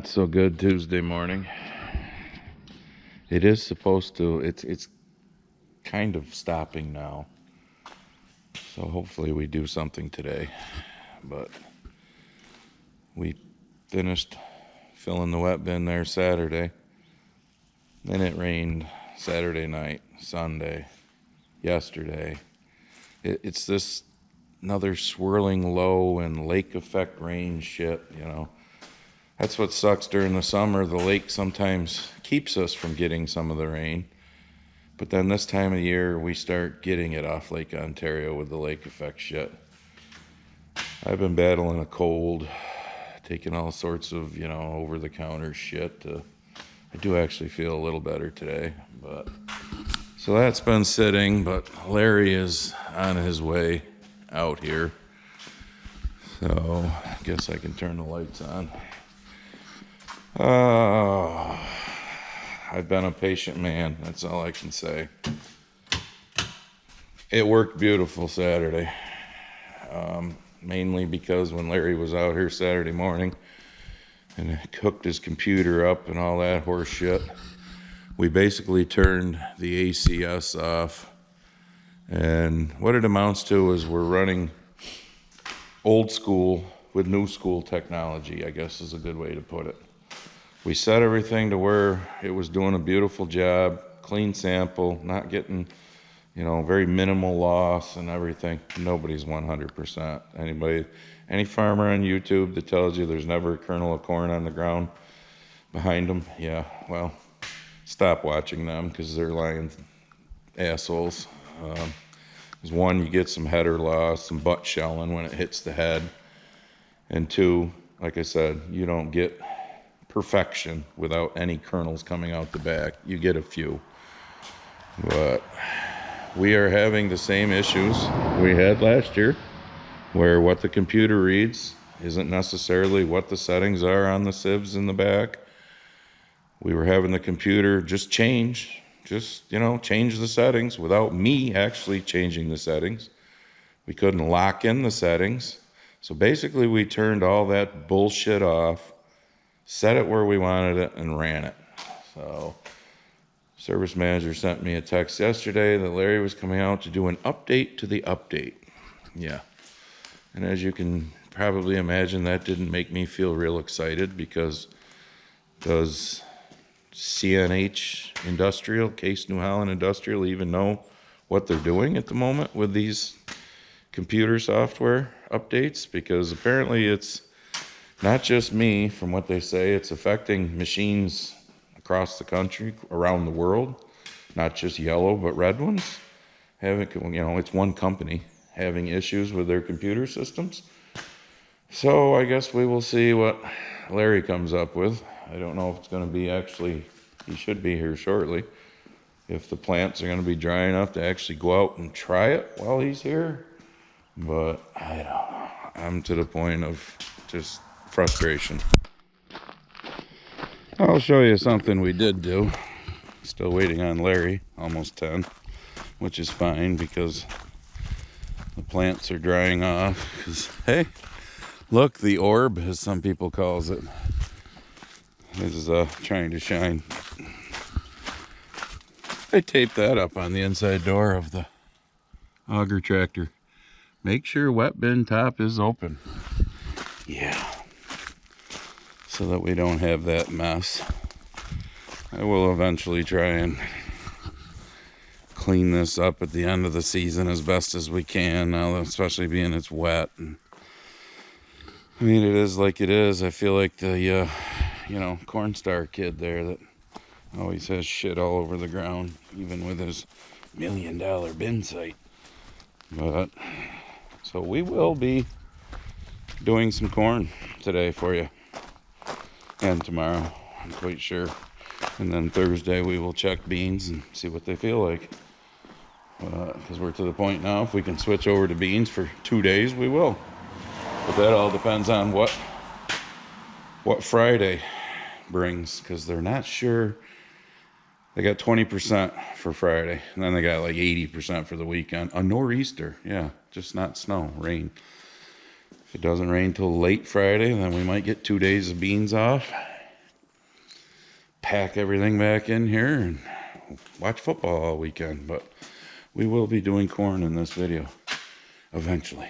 not so good Tuesday morning. It is supposed to, it's kind of stopping now. So hopefully we do something today. But we finished filling the wet bin there Saturday. Then it rained Saturday night, Sunday, yesterday. It's this another swirling low and lake effect rain shit, you know. That's what sucks during the summer. The lake sometimes keeps us from getting some of the rain. But then this time of year, we start getting it off Lake Ontario with the lake effect shit. I've been battling a cold, taking all sorts of, you know, over-the-counter shit. I do actually feel a little better today. So that's been sitting, but Larry is on his way out here. So I guess I can turn the lights on. I've been a patient man. That's all I can say. It worked beautiful Saturday. Mainly because when Larry was out here Saturday morning and hooked his computer up and all that horse shit, we basically turned the ACS off. And what it amounts to is we're running old school with new school technology, I guess is a good way to put it. We set everything to where it was doing a beautiful job, clean sample, not getting, you know, very minimal loss and everything. Nobody's 100%. Any farmer on YouTube that tells you there's never a kernel of corn on the ground behind them, yeah, well, stop watching them because they're lying assholes. Because one, you get some header loss, some butt shelling when it hits the head. And two, like I said, you don't get perfection without any kernels coming out the back. You get a few. But we are having the same issues we had last year, where what the computer reads isn't necessarily what the settings are on the sieves in the back. We were having the computer change the settings without me actually changing the settings. We couldn't lock in the settings. So basically we turned all that bullshit off, set it where we wanted it, and ran it. So service manager sent me a text yesterday that Larry was coming out to do an update to the update. Yeah. And as you can probably imagine, that didn't make me feel real excited, because does CNH Industrial, Case New Holland Industrial, even know what they're doing at the moment with these computer software updates? Because apparently it's not just me, from what they say. It's affecting machines across the country, around the world, not just yellow, but red ones. It's one company having issues with their computer systems. So I guess we will see what Larry comes up with. I don't know if it's going to be he should be here shortly. If the plants are going to be dry enough to actually go out and try it while he's here. But I don't know. I'm to the point of just frustration. I'll show you something we did do. Still waiting on Larry, almost 10, which is fine because the plants are drying off. Because, hey, look, the orb, as some people calls it, is trying to shine. I taped that up on the inside door of the auger tractor. Make sure wet bin top is open. Yeah. So that we don't have that mess. I will eventually try and clean this up at the end of the season as best as we can, now, especially being it's wet. And, I mean, it is like it is. I feel like the, corn star kid there that always has shit all over the ground, even with his $1 million bin site. But, so we will be doing some corn today for you. And tomorrow, I'm quite sure. And then Thursday we will check beans and see what they feel like. Because we're to the point now, if we can switch over to beans for 2 days, we will. But that all depends on what Friday brings, because they're not sure. They got 20% for Friday, and then they got like 80% for the weekend. A nor'easter, yeah, just not snow, rain. If it doesn't rain till late Friday, then we might get 2 days of beans off. pack everything back in here and watch football all weekend. But we will be doing corn in this video eventually.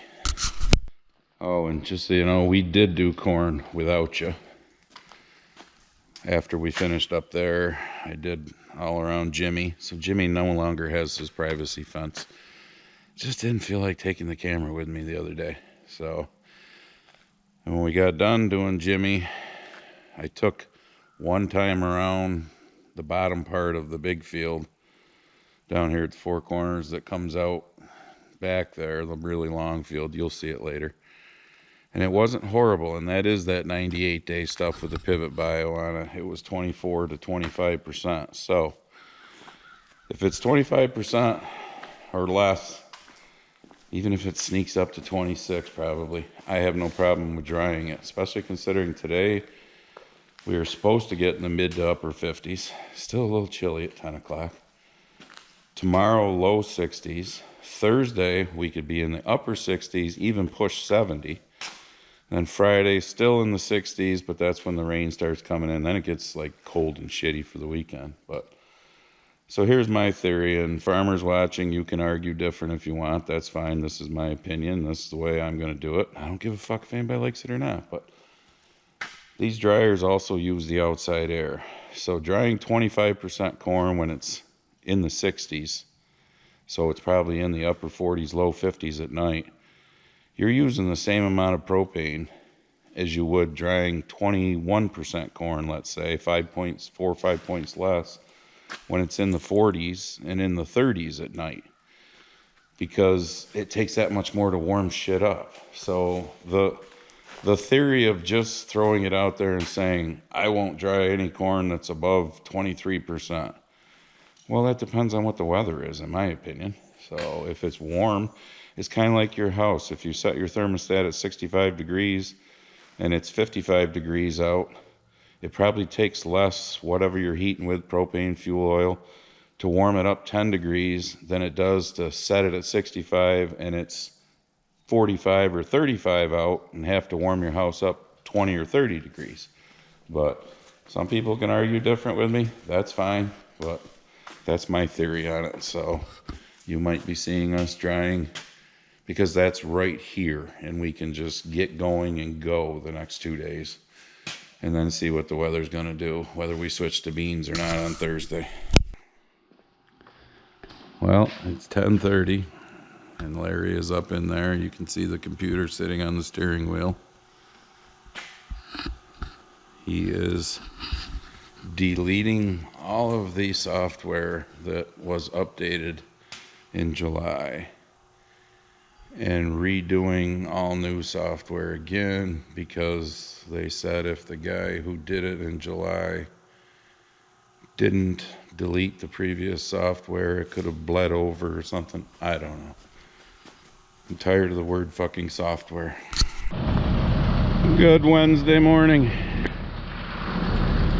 Oh, and just so you know, we did do corn without you. After we finished up there, I did all around Jimmy. So Jimmy no longer has his privacy fence. Just didn't feel like taking the camera with me the other day. So, and when we got done doing Jimmy, I took one time around the bottom part of the big field down here at the Four Corners that comes out back there, the really long field. You'll see it later. And it wasn't horrible, and that is that 98-day stuff with the pivot bio on it. It was 24 to 25%. So if it's 25% or less, even if it sneaks up to 26 probably, I have no problem with drying it, especially considering today we are supposed to get in the mid to upper 50s. Still a little chilly at 10 o'clock. Tomorrow, low 60s. Thursday, we could be in the upper 60s, even push 70. Then Friday, still in the 60s, but that's when the rain starts coming in. Then it gets like cold and shitty for the weekend. But so here's my theory, and farmers watching, you can argue different if you want. That's fine. This is my opinion. This is the way I'm going to do it. I don't give a fuck if anybody likes it or not. But these dryers also use the outside air. So drying 25% corn when it's in the 60s, so it's probably in the upper 40s, low 50s at night, you're using the same amount of propane as you would drying 21% corn, let's say, 4 or 5 points less, when it's in the 40s and in the 30s at night, because it takes that much more to warm shit up. So the theory of just throwing it out there and saying, I won't dry any corn that's above 23%, well, that depends on what the weather is, in my opinion. So if it's warm, it's kind of like your house. If you set your thermostat at 65 degrees and it's 55 degrees out, it probably takes less, whatever you're heating with, propane, fuel oil, to warm it up 10 degrees than it does to set it at 65 and it's 45 or 35 out and have to warm your house up 20 or 30 degrees. But some people can argue different with me. That's fine, but that's my theory on it. So you might be seeing us drying, because that's right here, and we can just get going and go the next 2 days and then see what the weather's going to do, whether we switch to beans or not on Thursday. Well, it's 10:30 and Larry is up in there. You can see the computer sitting on the steering wheel. He is deleting all of the software that was updated in July and redoing all new software again, because they said if the guy who did it in July didn't delete the previous software, it could have bled over or something. I don't know. I'm tired of the word fucking software. Good Wednesday morning.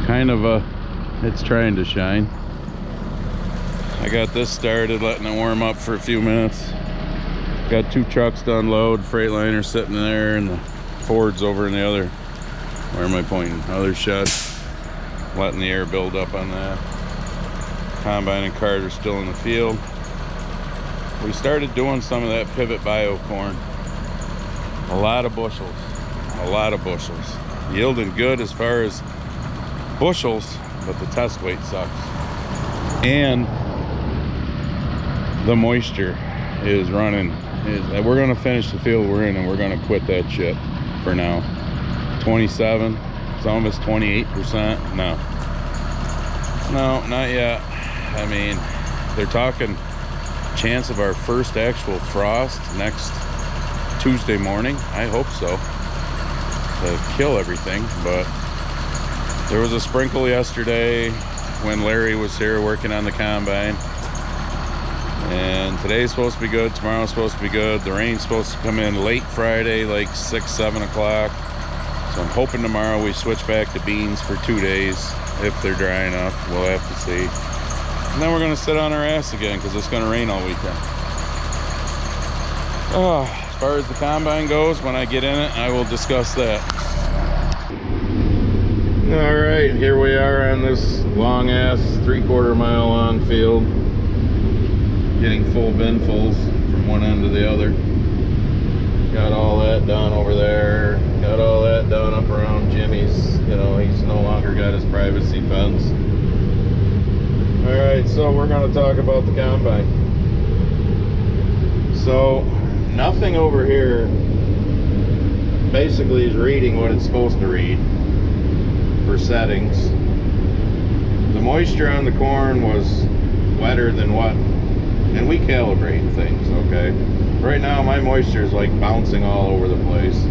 Kind of it's trying to shine. I got this started, letting it warm up for a few minutes. Got 2 trucks to unload, Freightliner sitting there, and the Ford's over in the other, where am I pointing? Other shed. Letting the air build up on that. Combine and cart are still in the field. We started doing some of that pivot bio corn. A lot of bushels. Yielding good as far as bushels, but the test weight sucks. And the moisture is running. We're going to finish the field we're in, and we're going to quit that shit for now. 27, some of it's 28%. No, not yet. I mean, they're talking chance of our first actual frost next Tuesday morning. I hope so, to kill everything. But there was a sprinkle yesterday when Larry was here working on the combine. And today's supposed to be good, tomorrow's supposed to be good. The rain's supposed to come in late Friday, like 6, 7 o'clock. So I'm hoping tomorrow we switch back to beans for 2 days, if they're dry enough. We'll have to see. And then we're gonna sit on our ass again, because it's gonna rain all weekend. As far as the combine goes, when I get in it, I will discuss that. All right, here we are on this long ass 3/4 mile on field, getting full binfuls from one end to the other. Got all that done over there, got all that done up around Jimmy's. You know, he's no longer got his privacy fence. All right, so we're going to talk about the combine. So nothing over here basically is reading what it's supposed to read for settings. The moisture on the corn was wetter than what, and we calibrate things, okay? Right now my moisture is like bouncing all over the place,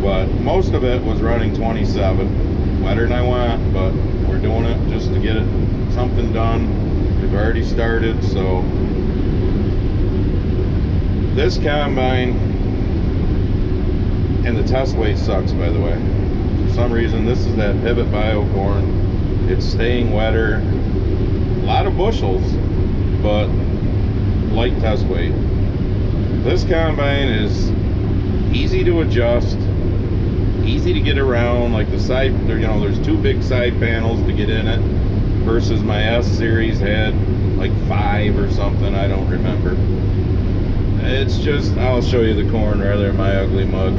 but most of it was running 27, wetter than I want, but we're doing it just to get it something done. We've already started. So this combine, and the test weight sucks, by the way. For some reason, this is that Pivot Bio corn. It's staying wetter, a lot of bushels, but light test weight. This combine is easy to adjust, easy to get around. Like the side, you know, there's 2 big side panels to get in it, versus my S series had like 5 or something, I don't remember. It's just, I'll show you the corn rather than my ugly mug.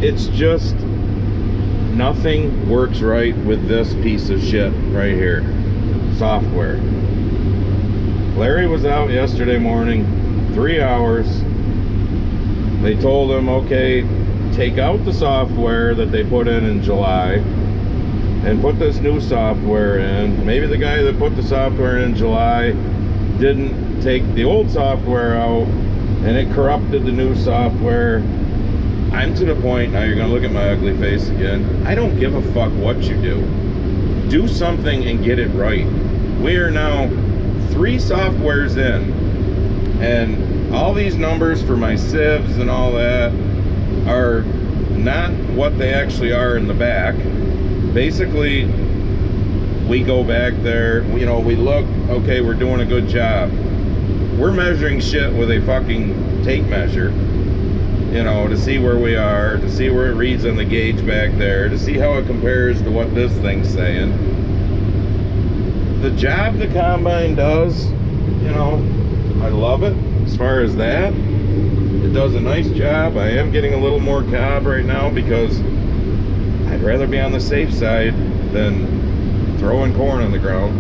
It's just, nothing works right with this piece of shit right here. Software. Larry was out yesterday morning, 3 hours. They told him, okay, take out the software that they put in July and put this new software in. Maybe the guy that put the software in July didn't take the old software out, and it corrupted the new software. I'm to the point, now you're gonna look at my ugly face again, I don't give a fuck what you do. Do something and get it right. We are now 3 softwares in, and all these numbers for my sieves and all that are not what they actually are in the back. Basically, we go back there, you know, we look, okay, we're doing a good job. We're measuring shit with a fucking tape measure, you know, to see where we are, to see where it reads on the gauge back there, to see how it compares to what this thing's saying. The job the combine does, you know, I love it as far as that. It does a nice job. I am getting a little more cob right now because I'd rather be on the safe side than throwing corn on the ground.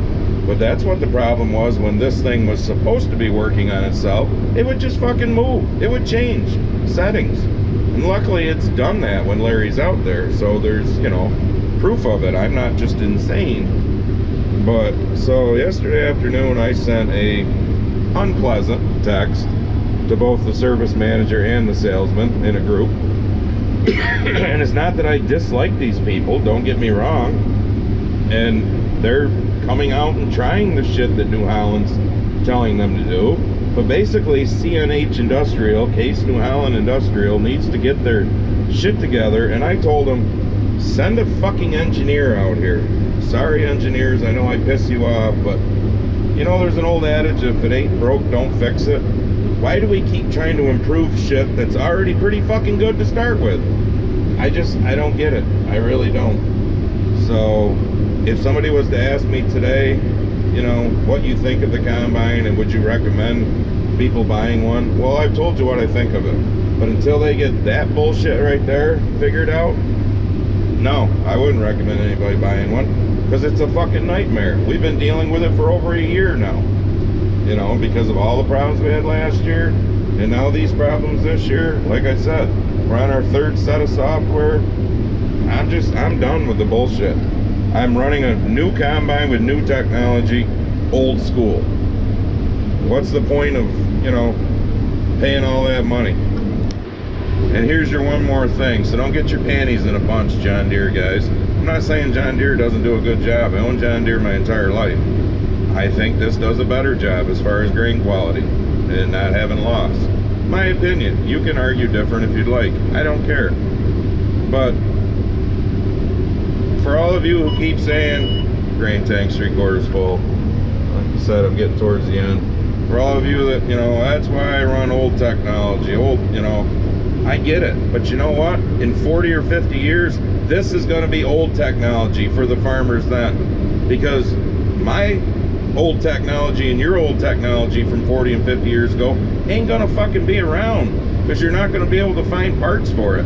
But that's what the problem was when this thing was supposed to be working on itself. It would just fucking move. It would change settings. And luckily it's done that when Larry's out there. So there's, you know, proof of it. I'm not just insane. But so yesterday afternoon I sent a unpleasant text to both the service manager and the salesman in a group. And it's not that I dislike these people, don't get me wrong. And they're coming out and trying the shit that New Holland's telling them to do. But basically, CNH Industrial, Case New Holland Industrial, needs to get their shit together. And I told them, send a fucking engineer out here. Sorry, engineers, I know I piss you off, but you know, there's an old adage, if it ain't broke, don't fix it. Why do we keep trying to improve shit that's already pretty fucking good to start with? I don't get it. I really don't. So, if somebody was to ask me today, you know, what you think of the combine and would you recommend people buying one? Well, I've told you what I think of it. But until they get that bullshit right there figured out, no, I wouldn't recommend anybody buying one. Because it's a fucking nightmare. We've been dealing with it for over a year now. You know, because of all the problems we had last year, and now these problems this year. Like I said, we're on our 3rd set of software. I'm done with the bullshit. I'm running a new combine with new technology, old school. What's the point of, you know, paying all that money? And here's your one more thing. So don't get your panties in a bunch, John Deere guys. I'm not saying John Deere doesn't do a good job. I own John Deere my entire life. I think this does a better job as far as grain quality and not having loss. My opinion. You can argue different if you'd like. I don't care. But for all of you who keep saying grain tank's 3/4 full, like I said, I'm getting towards the end. For all of you that, you know, that's why I run old technology, old, you know, I get it, but you know what? In 40 or 50 years, this is going to be old technology for the farmers then, because my old technology and your old technology from 40 and 50 years ago ain't going to fucking be around, because you're not going to be able to find parts for it.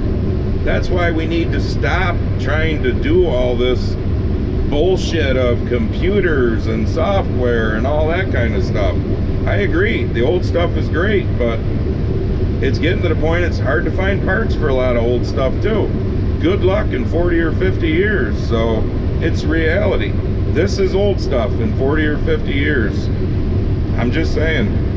That's why we need to stop trying to do all this bullshit of computers and software and all that kind of stuff. I agree, the old stuff is great, but it's getting to the point it's hard to find parts for a lot of old stuff too. Good luck in 40 or 50 years. So it's reality. This is old stuff in 40 or 50 years. I'm just saying.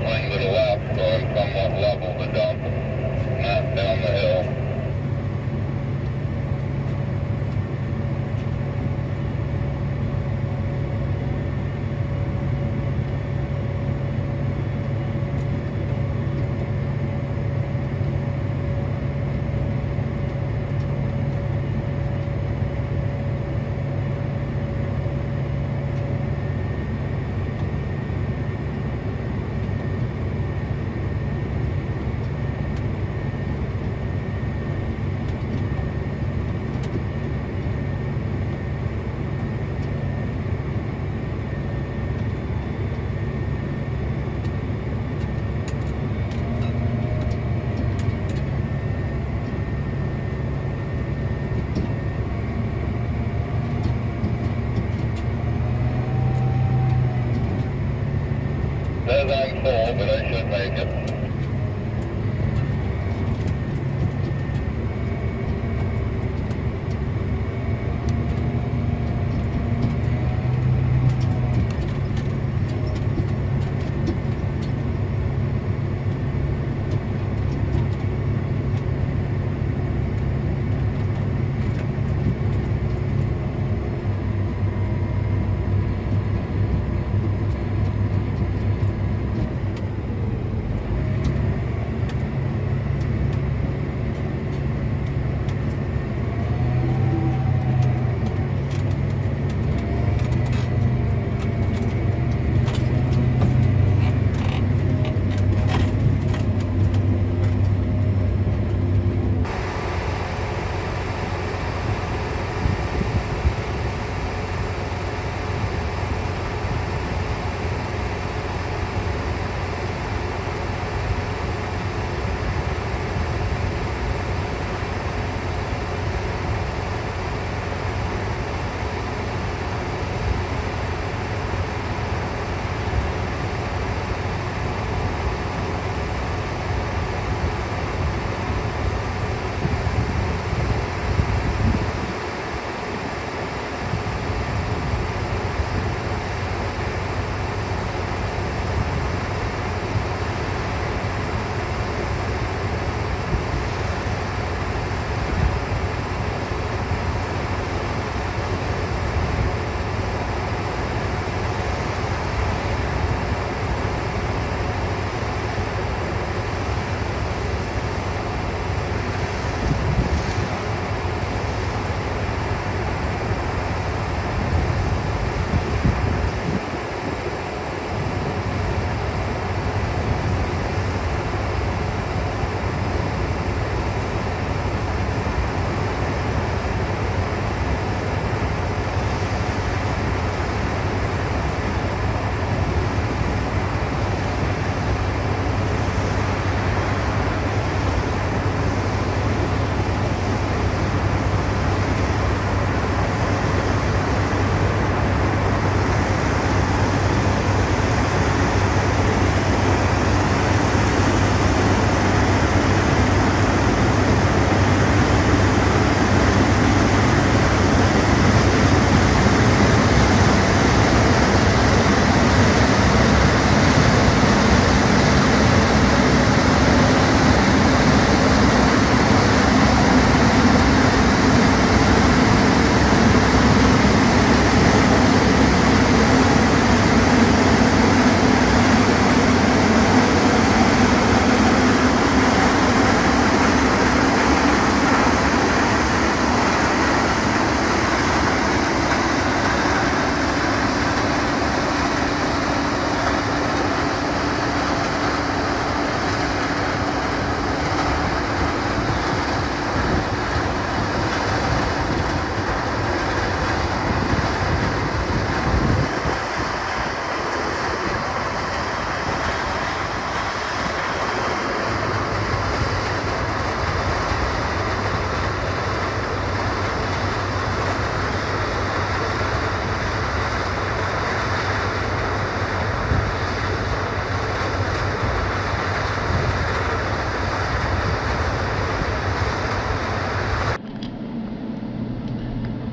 swing to the left, so I'm somewhat level to dump, not down the hill. Says I'm full, but I should make it.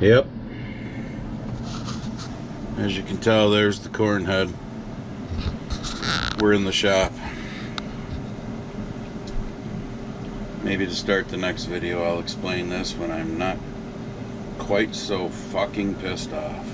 Yep. As you can tell, there's the corn head. We're in the shop. Maybe to start the next video, I'll explain this when I'm not quite so fucking pissed off.